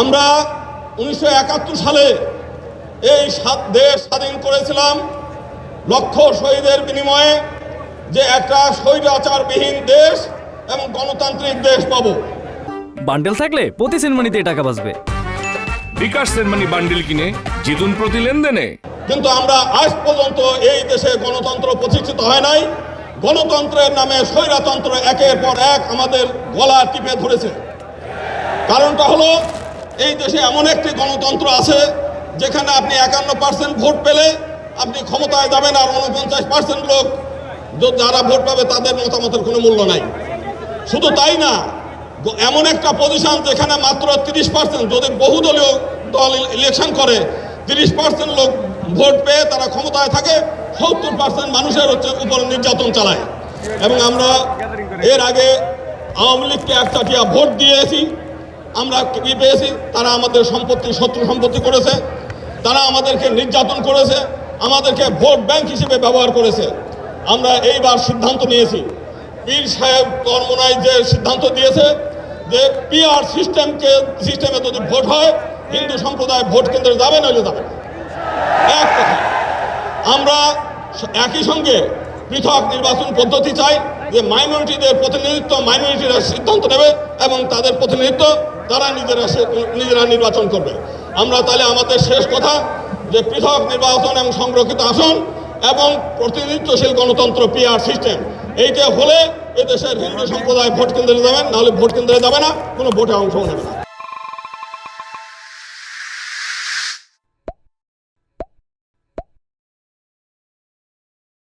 আমরা 1971 সালে এই দেশ স্বাধীন করেছিলাম লক্ষ শহীদের বিনিময়ে, যে একটা স্বৈরাচারবিহীন দেশ এবং গণতান্ত্রিক দেশ পাবো। বান্ডেল থাকলে প্রতি সেনমানিতে টাকা বাঁচবে। বিকাশ সেনমানি বান্ডেল কিনে জিতুন প্রতি লেনদেনে। কিন্তু আমরা আজ পর্যন্ত এই দেশে গণতন্ত্র প্রতিষ্ঠিত হয় নাই। গণতন্ত্রের নামে স্বৈরতন্ত্র একের পর এক আমাদের গলা টিপে ধরেছে। কারণটা হলো, এই দেশে এমন একটি গণতন্ত্র আছে যেখানে আপনি 51% ভোট পেলে আপনি ক্ষমতায় যাবেন, আর 49% লোক যারা ভোট পাবে তাদের মতামতের কোনো মূল্য নাই। শুধু তাই না, এমন একটা পজিশন যেখানে মাত্র 30%, যদি বহুদলীয় দল ইলেকশন করে 30% লোক ভোট পেয়ে তারা ক্ষমতায় থাকে, 70% মানুষের উপর নির্যাতন চালায়। এবং আমরা এর আগে আওয়ামী লীগকে একচাটিয়া ভোট দিয়েছি। আমরা কি পেয়েছি? তারা আমাদের সম্পত্তি শত্রু সম্পত্তি করেছে, তারা আমাদেরকে নির্যাতন করেছে, আমাদেরকে ভোট ব্যাংক হিসেবে ব্যবহার করেছে। আমরা এইবার সিদ্ধান্ত নিয়েছি, পীর সাহেব চরমোনাই যে সিদ্ধান্ত দিয়েছে যে পিআর সিস্টেমে যদি ভোট হয়, হিন্দু সম্প্রদায় ভোট কেন্দ্রে যাবে, নইলে যাবে না। এক কথা, আমরা একই সঙ্গে পৃথক নির্বাচন পদ্ধতি চাই, যে মাইনরিটিদের প্রতিনিধিত্ব মাইনরিটিরা সিদ্ধান্ত নেবে এবং তাদের প্রতিনিধিত্ব তারা নিজেরা নির্বাচন করবে। আমরা তাহলে আমাদের শেষ কথা, যে পৃথক নির্বাচন এবং সংরক্ষিত আসন এবং প্রতিনিধিত্বশীল গণতন্ত্র পিআর সিস্টেম, এইটা হলে এদেশের হিন্দু সম্প্রদায় ভোট কেন্দ্রে যাবেন, নাহলে ভোট কেন্দ্রে যাবে না, কোনো ভোটে অংশ নেবে না।